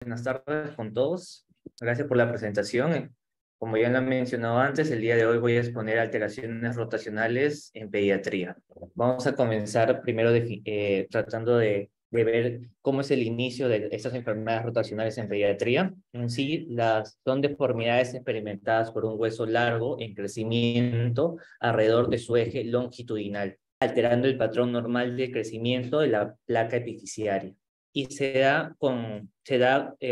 Buenas tardes con todos. Gracias por la presentación. Como ya lo he mencionado antes, el día de hoy voy a exponer alteraciones rotacionales en pediatría. Vamos a comenzar primero tratando de ver cómo es el inicio de estas enfermedades rotacionales en pediatría. En sí, son deformidades experimentadas por un hueso largo en crecimiento alrededor de su eje longitudinal, alterando el patrón normal de crecimiento de la placa epifisiaria y se da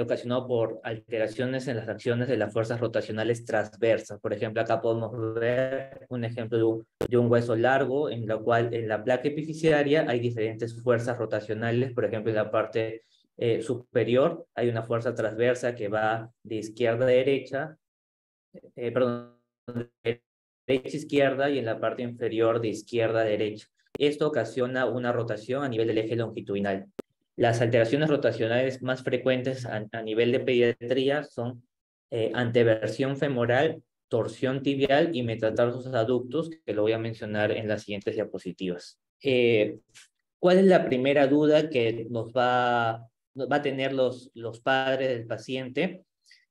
ocasionado por alteraciones en las acciones de las fuerzas rotacionales transversas. Por ejemplo, acá podemos ver un ejemplo de un hueso largo en la cual en la placa epifisiaria hay diferentes fuerzas rotacionales. Por ejemplo, en la parte superior hay una fuerza transversa que va de izquierda a derecha, perdón, de derecha a izquierda, y en la parte inferior de izquierda a derecha. Esto ocasiona una rotación a nivel del eje longitudinal. Las alteraciones rotacionales más frecuentes a nivel de pediatría son anteversión femoral, torsión tibial y metatarsus adductus, que lo voy a mencionar en las siguientes diapositivas. ¿Cuál es la primera duda que nos va a tener los padres del paciente?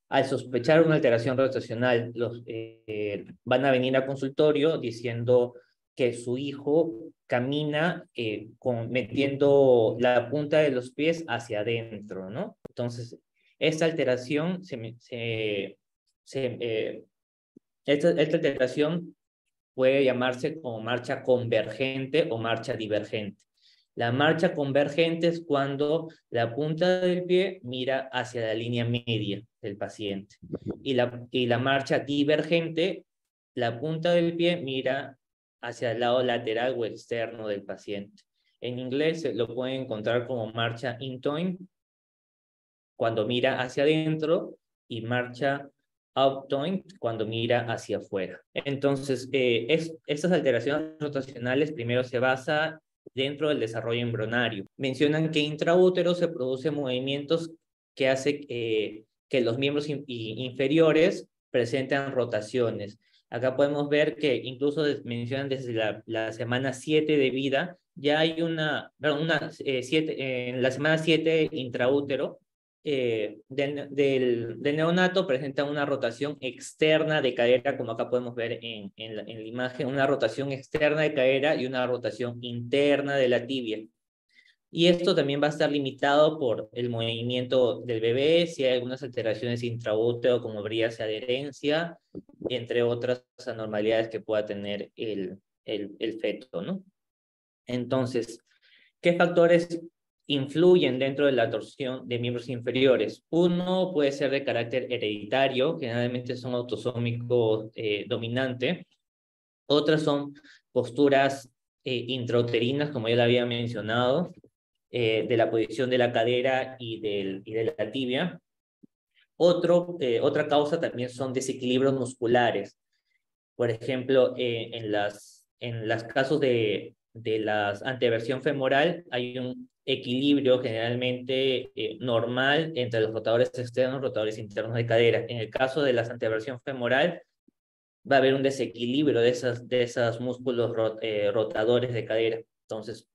Al sospechar una alteración rotacional, van a venir a consultorio diciendo que su hijo camina metiendo la punta de los pies hacia adentro, ¿no? Entonces, esta alteración se, esta alteración puede llamarse como marcha convergente o marcha divergente. La marcha convergente es cuando la punta del pie mira hacia la línea media del paciente. Y la marcha divergente, la punta del pie mira hacia el lado lateral o externo del paciente. En inglés lo pueden encontrar como marcha intoin, cuando mira hacia adentro, y marcha outgoing cuando mira hacia afuera. Entonces, estas alteraciones rotacionales primero se basa dentro del desarrollo embrionario. Mencionan que intraútero se producen movimientos que hacen que los miembros inferiores presentan rotaciones. Acá podemos ver que incluso mencionan desde la semana 7 de vida, ya hay en la semana 7 intraútero, del neonato presenta una rotación externa de cadera, como acá podemos ver en la imagen, una rotación externa de cadera y una rotación interna de la tibia. Y esto también va a estar limitado por el movimiento del bebé, si hay algunas alteraciones intraútero, como brías y adherencia, entre otras anormalidades que pueda tener el feto, ¿no? Entonces, ¿qué factores influyen dentro de la torsión de miembros inferiores? Uno puede ser de carácter hereditario, generalmente son autosómicos dominante. Otras son posturas intrauterinas, como ya lo había mencionado, de la posición de la cadera y de la tibia. Otra causa también son desequilibrios musculares. Por ejemplo, en los casos de la anteversión femoral hay un equilibrio generalmente normal entre los rotadores externos y rotadores internos de cadera. En el caso de la anteversión femoral va a haber un desequilibrio de esos músculos rotadores de cadera. Entonces,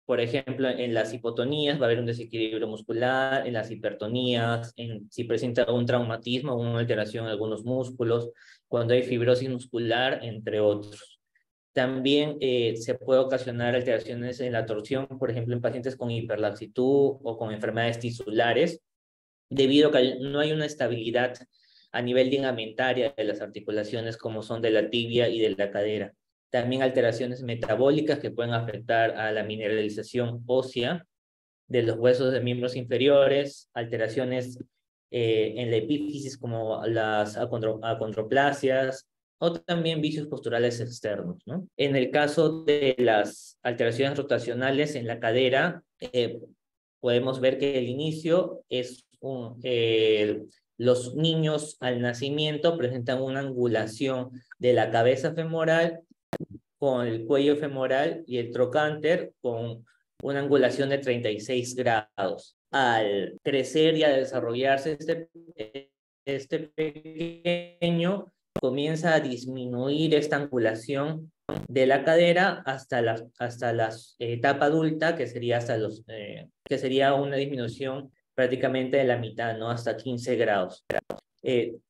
por ejemplo, en las hipotonías va a haber un desequilibrio muscular, en las hipertonías, si presenta un traumatismo o una alteración en algunos músculos, cuando hay fibrosis muscular, entre otros. También se puede ocasionar alteraciones en la torsión, por ejemplo, en pacientes con hiperlaxitud o con enfermedades tisulares, debido a que no hay una estabilidad a nivel ligamentaria de las articulaciones, como son de la tibia y de la cadera. También alteraciones metabólicas que pueden afectar a la mineralización ósea de los huesos de miembros inferiores, alteraciones en la epífisis como las acondroplasias, o también vicios posturales externos, ¿no? En el caso de las alteraciones rotacionales en la cadera, podemos ver que el inicio es los niños al nacimiento presentan una angulación de la cabeza femoral con el cuello femoral y el trocánter con una angulación de 36 grados. Al crecer y a desarrollarse este pequeño, comienza a disminuir esta angulación de la cadera hasta la etapa adulta, que sería una disminución prácticamente de la mitad, ¿no? Hasta 15 grados.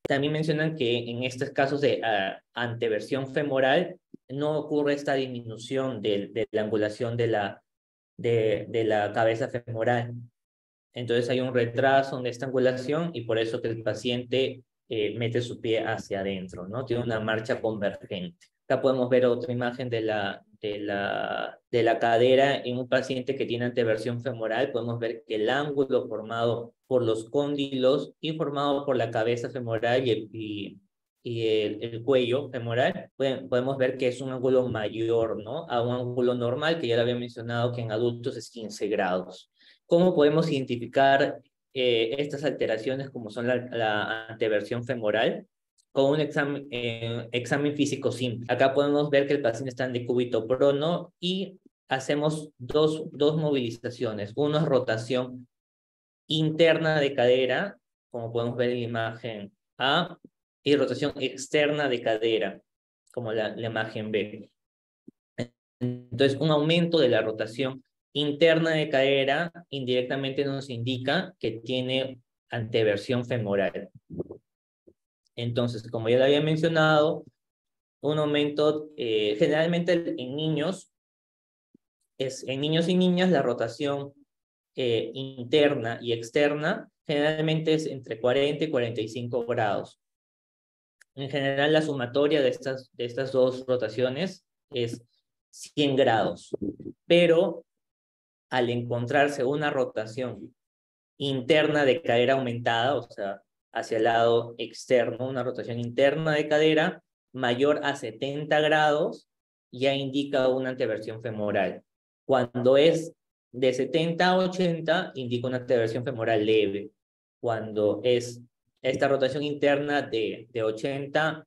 También mencionan que en estos casos de anteversión femoral no ocurre esta disminución de la angulación de la cabeza femoral. Entonces hay un retraso de esta angulación y por eso que el paciente mete su pie hacia adentro, ¿no? Tiene una marcha convergente. Acá podemos ver otra imagen de la cadera en un paciente que tiene anteversión femoral. Podemos ver que el ángulo formado por los cóndilos y formado por la cabeza femoral y el cuello femoral, podemos ver que es un ángulo mayor, ¿no? A un ángulo normal, que ya lo había mencionado, que en adultos es 15 grados. ¿Cómo podemos identificar estas alteraciones como son la anteversión femoral? Con un examen físico simple. Acá podemos ver que el paciente está en decúbito prono y hacemos dos movilizaciones. Uno es rotación interna de cadera, como podemos ver en la imagen A, y rotación externa de cadera, como la imagen B. Entonces, un aumento de la rotación interna de cadera indirectamente nos indica que tiene anteversión femoral. Entonces, como ya lo había mencionado, un aumento, generalmente en niños y niñas la rotación interna y externa generalmente es entre 40 y 45 grados. En general, la sumatoria de estas dos rotaciones es 100 grados, pero al encontrarse una rotación interna de cadera aumentada, o sea, hacia el lado externo, una rotación interna de cadera mayor a 70 grados, ya indica una anteversión femoral. Cuando es de 70 a 80, indica una anteversión femoral leve. Cuando es esta rotación interna de 80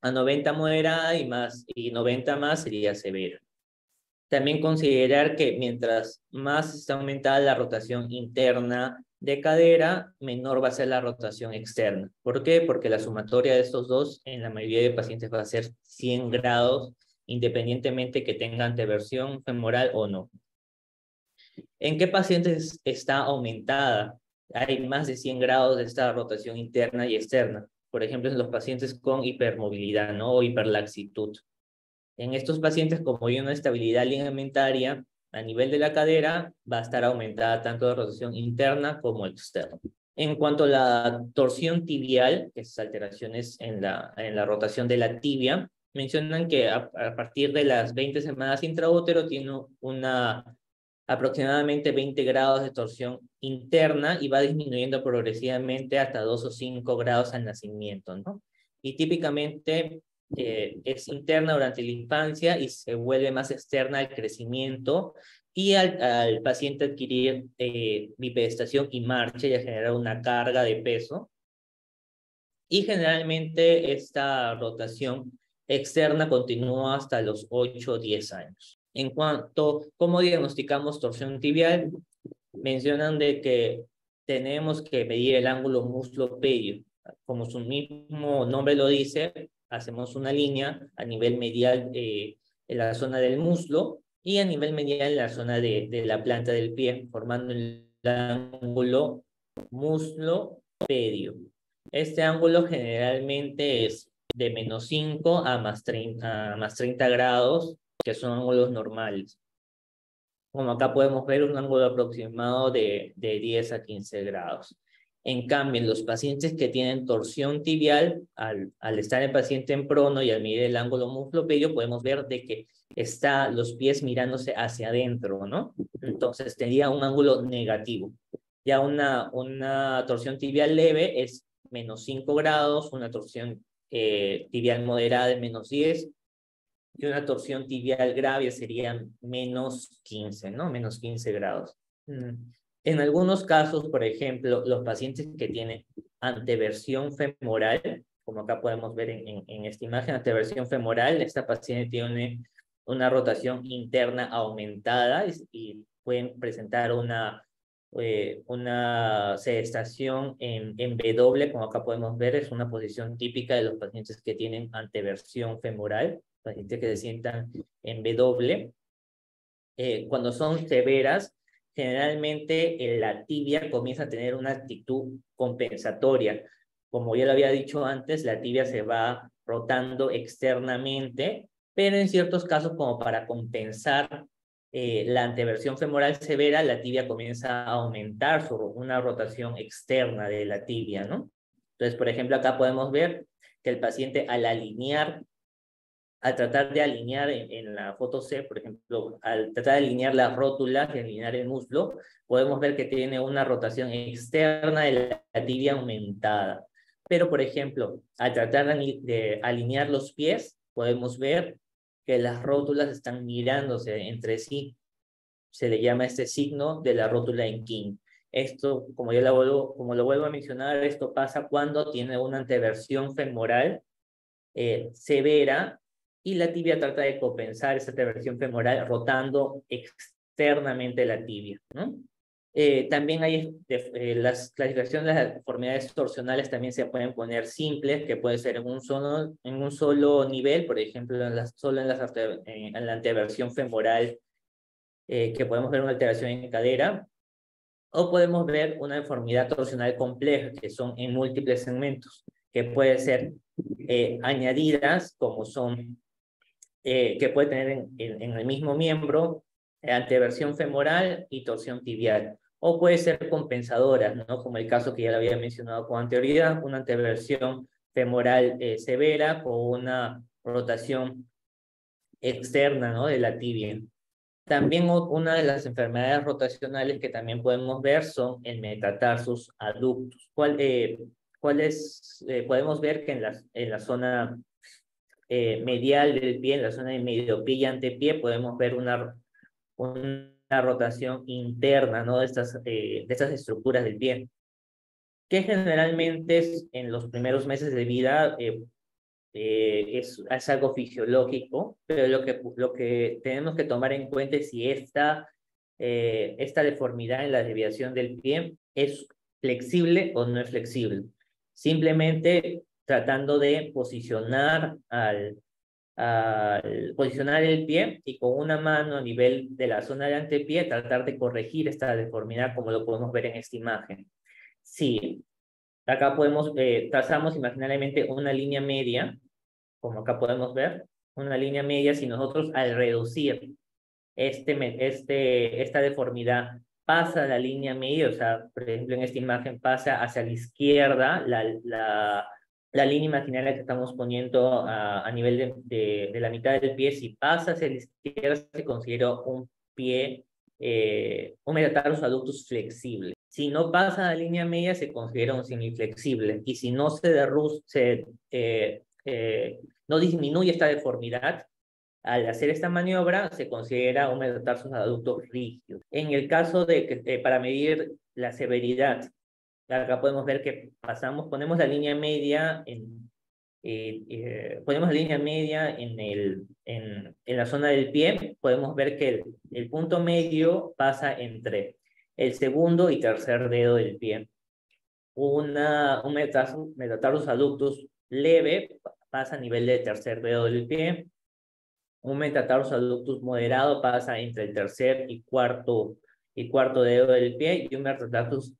a 90 moderada y 90 más sería severa. También considerar que mientras más está aumentada la rotación interna de cadera, menor va a ser la rotación externa. ¿Por qué? Porque la sumatoria de estos dos en la mayoría de pacientes va a ser 100 grados, independientemente que tenga anteversión femoral o no. ¿En qué pacientes está aumentada? Hay más de 100 grados de esta rotación interna y externa. Por ejemplo, en los pacientes con hipermovilidad, ¿no? O hiperlaxitud. En estos pacientes, como hay una estabilidad ligamentaria a nivel de la cadera, va a estar aumentada tanto la rotación interna como externa. En cuanto a la torsión tibial, que es alteraciones en la rotación de la tibia, mencionan que a partir de las 20 semanas intraútero tiene aproximadamente 20 grados de torsión interna y va disminuyendo progresivamente hasta 2 o 5 grados al nacimiento, ¿no? Y típicamente es interna durante la infancia y se vuelve más externa al crecimiento y al paciente adquirir bipedestación y marcha y a generar una carga de peso. Y generalmente esta rotación externa continúa hasta los 8 o 10 años. En cuanto a cómo diagnosticamos torsión tibial, mencionan de que tenemos que medir el ángulo muslo-pedio. Como su mismo nombre lo dice, hacemos una línea a nivel medial en la zona del muslo y a nivel medial en la zona de la planta del pie, formando el ángulo muslo-pedio. Este ángulo generalmente es de -5 a más 30 grados, que son ángulos normales. Como acá podemos ver, un ángulo aproximado de 10 a 15 grados. En cambio, en los pacientes que tienen torsión tibial, al estar el paciente en prono y al medir el ángulo muslo-pedio, podemos ver de que está los pies mirándose hacia adentro, ¿no? Entonces, tendría un ángulo negativo. Ya una torsión tibial leve es -5 grados, una torsión tibial moderada de -10, y una torsión tibial grave sería -15, ¿no? -15 grados. En algunos casos, por ejemplo, los pacientes que tienen anteversión femoral, como acá podemos ver en esta imagen, anteversión femoral, esta paciente tiene una rotación interna aumentada y pueden presentar una sedestación en W, como acá podemos ver, es una posición típica de los pacientes que tienen anteversión femoral, pacientes que se sientan en W. Cuando son severas, generalmente la tibia comienza a tener una actitud compensatoria. Como ya lo había dicho antes, la tibia se va rotando externamente, pero en ciertos casos, como para compensar la anteversión femoral severa, la tibia comienza a aumentar una rotación externa de la tibia, ¿no? Entonces, por ejemplo, acá podemos ver que el paciente al tratar de alinear en la foto C, por ejemplo, al tratar de alinear las rótulas y alinear el muslo, podemos ver que tiene una rotación externa de la tibia aumentada. Pero, por ejemplo, al tratar de alinear los pies, podemos ver que las rótulas están mirándose entre sí. Se le llama este signo de la rótula en King. Esto, como lo vuelvo a mencionar, esto pasa cuando tiene una anteversión femoral severa y la tibia trata de compensar esa anteversión femoral rotando externamente la tibia, ¿no? También hay las clasificaciones de las deformidades torsionales también se pueden poner simples, que puede ser en un solo nivel, por ejemplo, solo en la anteversión femoral, que podemos ver una alteración en cadera, o podemos ver una deformidad torsional compleja, que son en múltiples segmentos, que puede ser añadidas, como son, que puede tener en el mismo miembro, anteversión femoral y torsión tibial. O puede ser compensadoras, ¿no? Como el caso que ya lo había mencionado con anterioridad, una anteversión femoral severa con una rotación externa, ¿no? De la tibia. También una de las enfermedades rotacionales que también podemos ver son el metatarsus adductus. Podemos ver que en la zona medial del pie, en la zona de mediopie y antepié, podemos ver una rotación interna, ¿no? De estas estructuras del pie, que generalmente en los primeros meses de vida es algo fisiológico, pero lo que tenemos que tomar en cuenta es si esta deformidad en la desviación del pie es flexible o no es flexible. Simplemente tratando de posicionar el pie y con una mano a nivel de la zona de antepié tratar de corregir esta deformidad como lo podemos ver en esta imagen. Sí, acá trazamos imaginariamente una línea media, como acá podemos ver, una línea media. Si nosotros al reducir esta deformidad pasa la línea media, o sea, por ejemplo en esta imagen pasa hacia la izquierda, la línea imaginaria que estamos poniendo a nivel de la mitad del pie, si pasa hacia la izquierda se considera un metatarsus adductus flexible. Si no pasa la línea media, se considera un semiflexible. Y si no no disminuye esta deformidad, al hacer esta maniobra, se considera un metatarsus adductus rígido. En el caso de que, para medir la severidad, acá podemos ver que ponemos la línea media en la zona del pie. Podemos ver que el punto medio pasa entre el segundo y tercer dedo del pie. Un metatarsus adductus leve pasa a nivel del tercer dedo del pie. Un metatarsus adductus moderado pasa entre el tercer y cuarto dedo del pie, y un metatarsus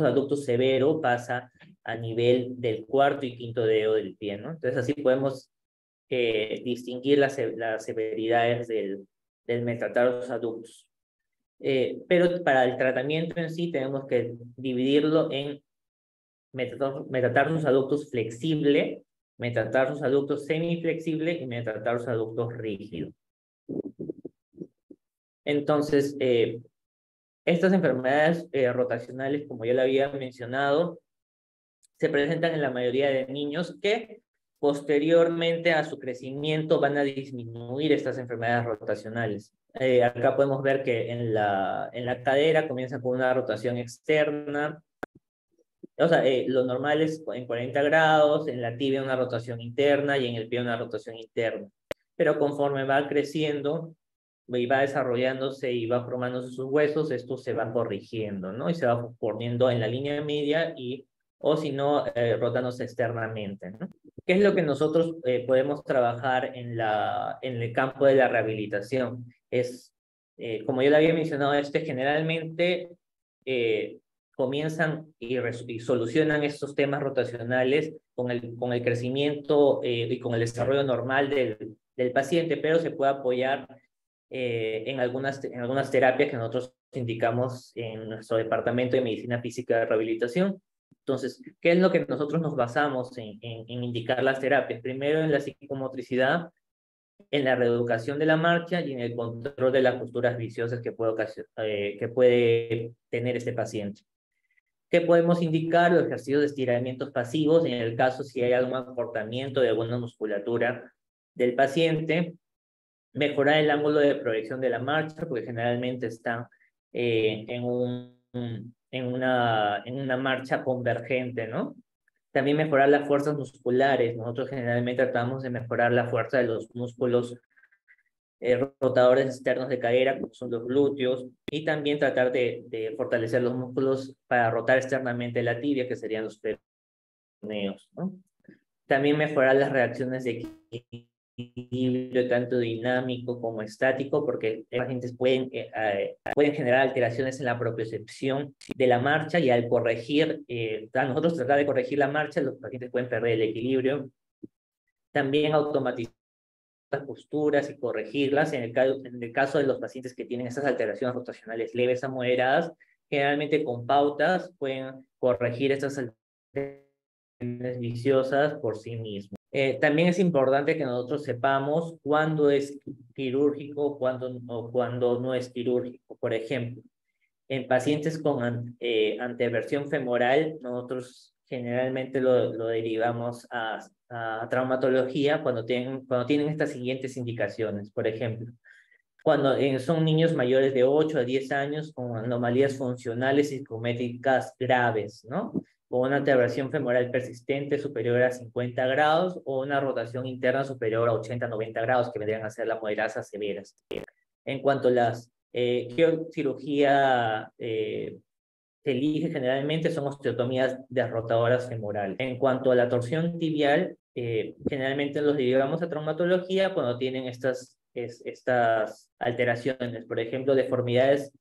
adductus severo pasa a nivel del cuarto y quinto dedo del pie, ¿no? Entonces así podemos distinguir las severidades del metatarsus adductus. Pero para el tratamiento en sí tenemos que dividirlo en metatarsus adductus flexible, metatarsus adductus semiflexible y metatarsus adductus rígido. Entonces, estas enfermedades rotacionales, como ya lo había mencionado, se presentan en la mayoría de niños que posteriormente a su crecimiento van a disminuir estas enfermedades rotacionales. Acá podemos ver que en la cadera comienza con una rotación externa. O sea, lo normal es en 40 grados, en la tibia una rotación interna y en el pie una rotación interna. Pero conforme va creciendo y va desarrollándose y va formándose sus huesos, esto se va corrigiendo, ¿no? Y se va poniendo en la línea media o si no, rotándose externamente, ¿no? ¿Qué es lo que nosotros podemos trabajar en el campo de la rehabilitación? Es como yo le había mencionado, generalmente comienzan y solucionan estos temas rotacionales con el crecimiento y con el desarrollo normal del paciente, pero se puede apoyar en algunas terapias que nosotros indicamos en nuestro departamento de medicina física de rehabilitación. Entonces, ¿qué es lo que nosotros nos basamos en indicar las terapias? Primero, en la psicomotricidad, en la reeducación de la marcha y en el control de las posturas viciosas que puede tener este paciente. ¿Qué podemos indicar? Los ejercicios de estiramientos pasivos, en el caso si hay algún acortamiento de alguna musculatura del paciente. Mejorar el ángulo de proyección de la marcha, porque generalmente están en una marcha convergente, ¿no? También mejorar las fuerzas musculares. Nosotros generalmente tratamos de mejorar la fuerza de los músculos rotadores externos de cadera, como son los glúteos, y también tratar de fortalecer los músculos para rotar externamente la tibia, que serían los peroneos, ¿no? También mejorar las reacciones de equilibrio tanto dinámico como estático, porque los pacientes pueden generar alteraciones en la propiocepción de la marcha, y al corregir, a nosotros tratar de corregir la marcha, los pacientes pueden perder el equilibrio. También automatizar las posturas y corregirlas en el caso de los pacientes que tienen esas alteraciones rotacionales leves a moderadas, generalmente con pautas pueden corregir estas alteraciones viciosas por sí mismos. También es importante que nosotros sepamos cuándo es quirúrgico o cuándo no es quirúrgico. Por ejemplo, en pacientes con anteversión femoral, nosotros generalmente lo derivamos a traumatología cuando tienen estas siguientes indicaciones. Por ejemplo, cuando son niños mayores de 8 a 10 años con anomalías funcionales y psicométricas graves, ¿no? Con una anteversión femoral persistente superior a 50 grados o una rotación interna superior a 80 a 90 grados, que vendrían a ser las moderadas a severas. En cuanto a ¿qué cirugía se elige generalmente? Son osteotomías derrotadoras femorales. En cuanto a la torsión tibial, generalmente los derivamos a traumatología cuando tienen estas alteraciones, por ejemplo, deformidades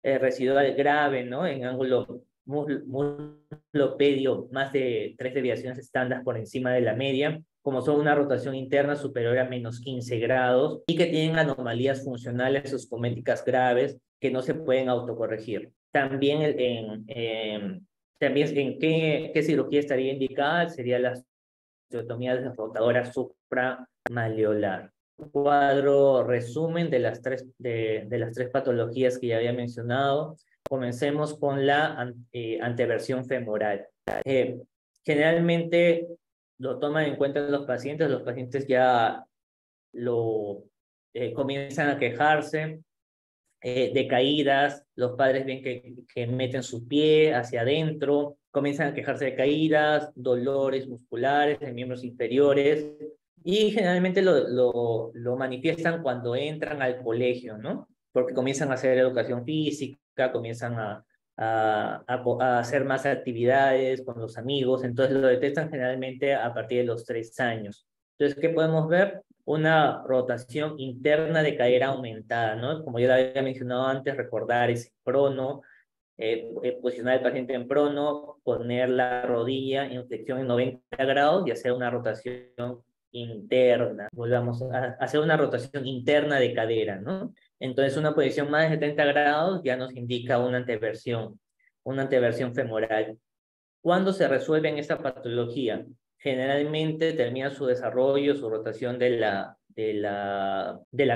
residual grave, ¿no? En ángulo muslo-pedio, más de 3 deviaciones estándar por encima de la media, como son una rotación interna superior a menos 15 grados y que tienen anomalías funcionales oscométricas graves que no se pueden autocorregir. También también en qué cirugía estaría indicada sería la osteotomía rotadora supramaleolar. Cuadro resumen de las tres patologías que ya había mencionado. Comencemos con la anteversión femoral. Generalmente lo toman en cuenta los pacientes ya comienzan a quejarse de caídas, los padres ven que meten su pie hacia adentro, comienzan a quejarse de caídas, dolores musculares en miembros inferiores, y generalmente lo manifiestan cuando entran al colegio, ¿no? Porque comienzan a hacer educación física, comienzan a hacer más actividades con los amigos, entonces lo detectan generalmente a partir de los 3 años. Entonces, ¿qué podemos ver? Una rotación interna de cadera aumentada, ¿no? Como ya lo había mencionado antes, recordar ese prono, posicionar al paciente en prono, poner la rodilla en flexión en 90 grados y hacer una rotación interna. Volvamos a hacer una rotación interna de cadera, ¿no? Entonces, una posición más de 70 grados ya nos indica una anteversión femoral. ¿Cuándo se resuelve en esta patología? Generalmente termina su desarrollo, su rotación de la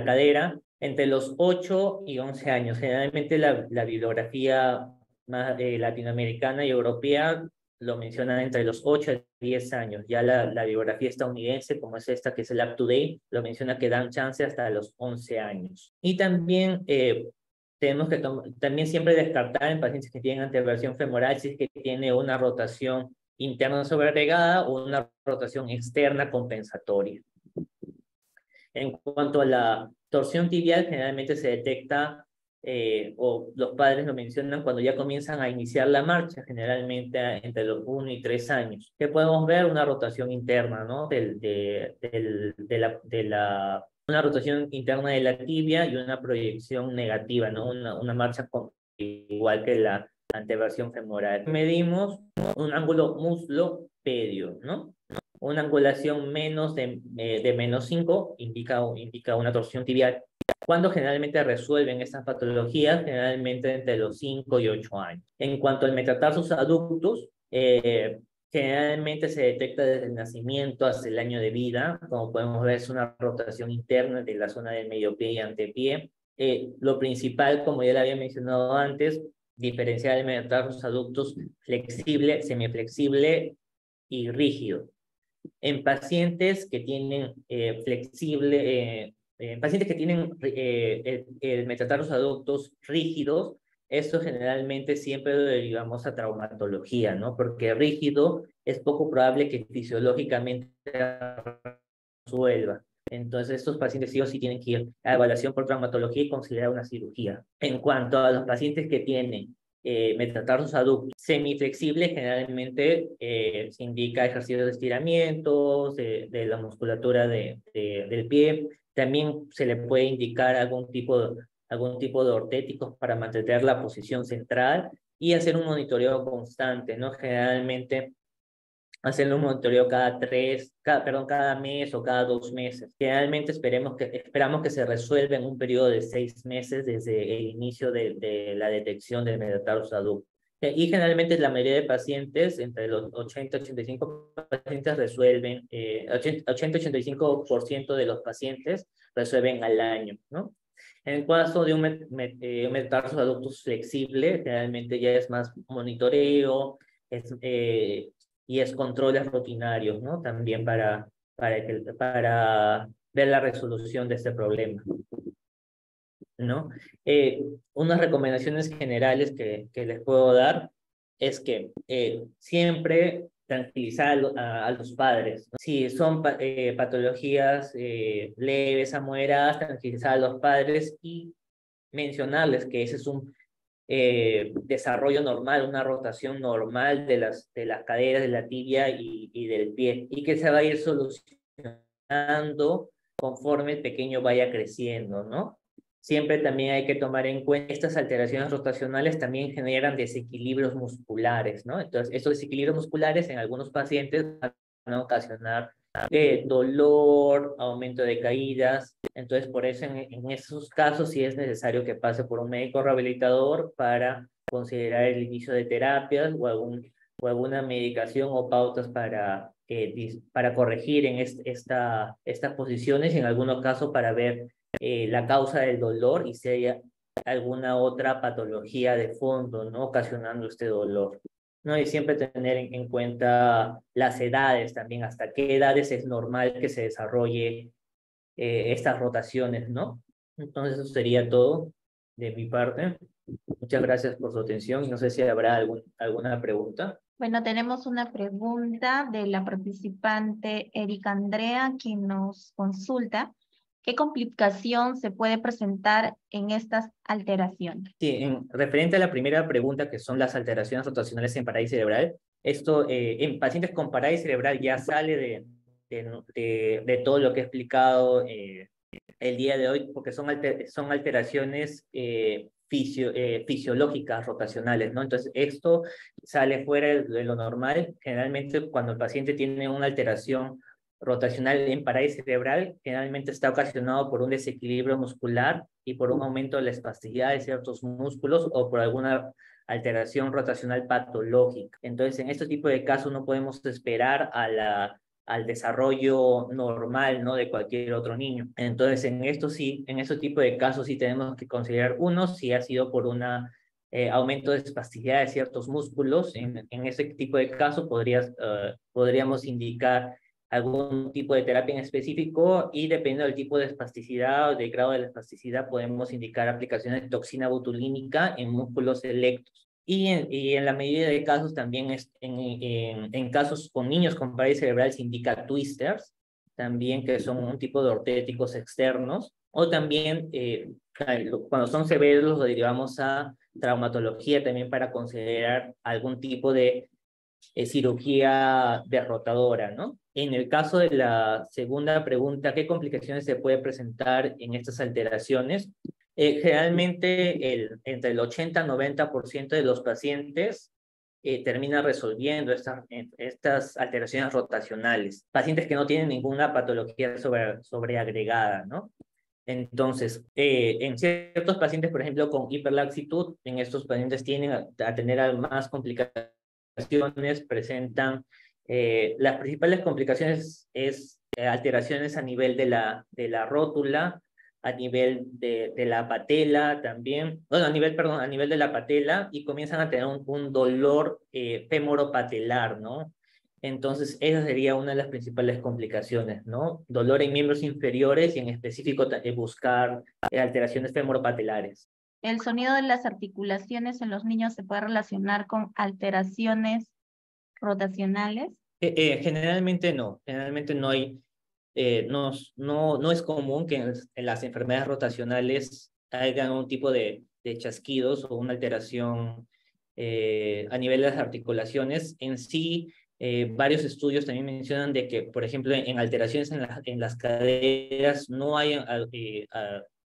cadera entre los 8 y 11 años. Generalmente la bibliografía más latinoamericana y europea lo menciona entre los 8 a 10 años. Ya la bibliografía estadounidense, como es esta, que es el Up to Date, lo menciona que dan chance hasta los 11 años. Y también tenemos que también siempre descartar en pacientes que tienen anteversión femoral si es que tiene una rotación interna sobreagregada o una rotación externa compensatoria. En cuanto a la torsión tibial, generalmente se detecta, o los padres lo mencionan cuando ya comienzan a iniciar la marcha, generalmente entre los 1 y 3 años. Que podemos ver una rotación interna, ¿no? De la una rotación interna de la tibia y una proyección negativa, ¿no? Una marcha igual que la anteversión femoral. Medimos un ángulo muslo-pedio, ¿no? Una angulación menos de menos 5 indica una torsión tibial. ¿Cuándo generalmente resuelven estas patologías? Generalmente entre los 5 y 8 años. En cuanto al metatarsus adductus, generalmente se detecta desde el nacimiento hasta el año de vida. Como podemos ver, es una rotación interna de la zona del medio pie y antepié. Lo principal, como ya lo había mencionado antes, diferenciar el metatarsus adductus flexible, semiflexible y rígido. En pacientes que tienen pacientes que tienen el metatarsus adductus rígidos, esto generalmente siempre lo derivamos a traumatología, ¿no? Porque rígido es poco probable que fisiológicamente resuelva. Entonces, estos pacientes sí o sí tienen que ir a evaluación por traumatología y considerar una cirugía. En cuanto a los pacientes que tienen metatarsus adductus semiflexible, generalmente se indica ejercicios de estiramientos de la musculatura del pie. También se le puede indicar algún tipo de ortéticos para mantener la posición central y hacer un monitoreo constante, ¿no? Generalmente hacer un monitoreo cada mes o cada 2 meses. Generalmente esperamos que se resuelva en un periodo de 6 meses desde el inicio de la detección del metatarsus adductus. Y generalmente la mayoría de pacientes, entre los 80 y 85 pacientes resuelven, 80-85% de los pacientes resuelven al año, ¿no? En el caso de un metatarsus adductus flexible, generalmente ya es más monitoreo, y es controles rutinarios, ¿no? También para ver la resolución de este problema, ¿no? Unas recomendaciones generales que les puedo dar es que siempre tranquilizar a los padres, ¿no? Si son patologías leves a moderadas, tranquilizar a los padres y mencionarles que ese es un desarrollo normal, una rotación normal de las caderas, de la tibia y del pie, y que se va a ir solucionando conforme el pequeño vaya creciendo, ¿no? Siempre también hay que tomar en cuenta estas alteraciones rotacionales también generan desequilibrios musculares, ¿no? Entonces, estos desequilibrios musculares en algunos pacientes van a ocasionar dolor, aumento de caídas. Entonces, por eso en esos casos sí es necesario que pase por un médico rehabilitador para considerar el inicio de terapias o alguna medicación o pautas para corregir en estas posiciones y en algunos casos para ver la causa del dolor y si hay alguna otra patología de fondo, ¿no? Ocasionando este dolor, ¿no? Y siempre tener en cuenta las edades también, hasta qué edades es normal que se desarrolle estas rotaciones, ¿no? Entonces eso sería todo de mi parte. Muchas gracias por su atención y no sé si habrá alguna pregunta. Bueno, tenemos una pregunta de la participante Erika Andrea, quien nos consulta. ¿Qué complicación se puede presentar en estas alteraciones? Sí, referente a la primera pregunta, que son las alteraciones rotacionales en parálisis cerebral, esto en pacientes con parálisis cerebral ya sale de todo lo que he explicado el día de hoy, porque son alteraciones fisiológicas rotacionales, ¿no? Entonces, esto sale fuera de lo normal. Generalmente, cuando el paciente tiene una alteración rotacional en parálisis cerebral, generalmente está ocasionado por un desequilibrio muscular y por un aumento de la espasticidad de ciertos músculos o por alguna alteración rotacional patológica. Entonces, en este tipo de casos no podemos esperar al desarrollo normal, ¿no? De cualquier otro niño. Entonces, en este tipo de casos sí tenemos que considerar uno, si ha sido por una aumento de espasticidad de ciertos músculos. En ese tipo de casos podríamos indicar algún tipo de terapia en específico y dependiendo del tipo de espasticidad o del grado de la espasticidad podemos indicar aplicaciones de toxina botulínica en músculos selectos. Y en la mayoría de casos también en casos con niños con parálisis cerebral se indica twisters, también que son un tipo de ortéticos externos, o también cuando son severos los derivamos a traumatología también para considerar algún tipo de cirugía derrotadora, ¿no? En el caso de la segunda pregunta, ¿qué complicaciones se puede presentar en estas alteraciones? Generalmente entre el 80-90% de los pacientes termina resolviendo estas alteraciones rotacionales. Pacientes que no tienen ninguna patología sobreagregada, ¿no? Entonces, en ciertos pacientes, por ejemplo, con hiperlaxitud, en estos pacientes tienden a tener más complicaciones, presentan, las principales complicaciones es alteraciones a nivel de la rótula, a nivel de la patela también, bueno, perdón, a nivel de la patela, y comienzan a tener un dolor femoropatelar, ¿no? Entonces, esa sería una de las principales complicaciones, ¿no? Dolor en miembros inferiores y en específico buscar alteraciones femoropatelares. ¿El sonido de las articulaciones en los niños se puede relacionar con alteraciones rotacionales? Generalmente no hay, no es común que en las enfermedades rotacionales haya un tipo de chasquidos o una alteración a nivel de las articulaciones. En sí, varios estudios también mencionan de que, por ejemplo, en alteraciones en las caderas no hay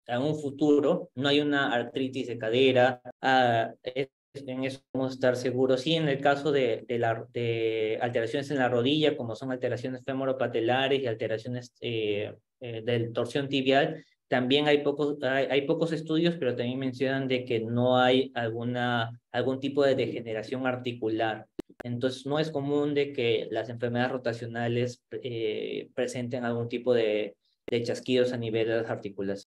a un futuro, no hay una artritis de cadera, en eso podemos estar seguros. Y en el caso de alteraciones en la rodilla, como son alteraciones femoropatelares y alteraciones de torsión tibial, también hay pocos estudios, pero también mencionan de que no hay algún tipo de degeneración articular. Entonces, no es común de que las enfermedades rotacionales presenten algún tipo de chasquidos a nivel de las articulaciones.